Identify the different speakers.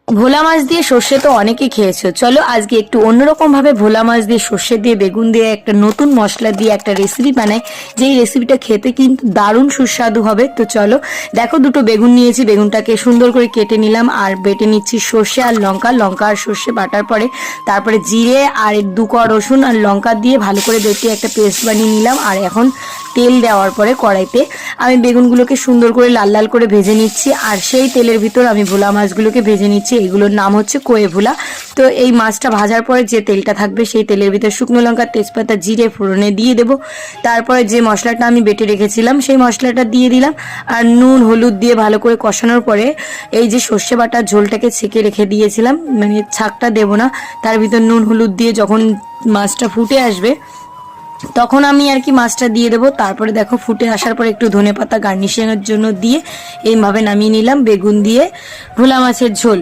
Speaker 1: ভোলা মাছ দিয়ে সর্ষে তো অনেকেই খেয়েছো, চলো আজকে একটু অন্যরকম ভাবে ভোলা মাছ দিয়ে সর্ষে দিয়ে বেগুন দিয়ে একটা নতুন মশলা দিয়ে একটা রেসিপি বানাই, যেই রেসিপিটা খেতে কিন্তু দারুণ সুস্বাদু হবে। তো চলো দেখো, দুটো বেগুন নিয়েছি, বেগুনটাকে সুন্দর করে কেটে নিলাম আর বেটে নিচ্ছি সর্ষে আর লঙ্কা। লঙ্কা আর সর্ষে বাটার পরে তারপরে জিরে আর 2 কোয়া রসুন আর লঙ্কা দিয়ে ভালো করে বেটে একটা পেস্ট বানিয়ে নিলাম। আর এখন তেল দেওয়ার পরে কড়াইতে আমি বেগুনগুলোকে সুন্দর করে লাল লাল করে ভেজে নিচ্ছি, আর সেই তেলের ভিতর আমি ভোলা মাছগুলোকে ভেজে নিচ্ছি। এগুলোর নাম হচ্ছে কোয়ে ভোলা। তো এই মাছটা ভাজার পরে যে তেলটা থাকবে সেই তেলের ভিতর শুকনো লঙ্কা, তেজপাতা, জিরে ফোড়নে দিয়ে দেবো। তারপরে যে মশলাটা আমি বেটে রেখেছিলাম সেই মশলাটা দিয়ে দিলাম, আর নুন হলুদ দিয়ে ভালো করে কষানোর পরে এই যে সর্ষে বাটার ঝোলটাকে ছেঁকে রেখে দিয়েছিলাম, মানে ছাকটা দেবো না, তার ভিতর নুন হলুদ দিয়ে যখন মাছটা ফুটে আসবে তখন আমি আর কি মাছটা দিয়ে দেবো। তারপরে দেখো ফুটে আসার পর একটু ধনেপাতা গার্নিশিংয়ের জন্য দিয়ে এইভাবে নামিয়ে নিলাম বেগুন দিয়ে ভোলা মাছের ঝোল।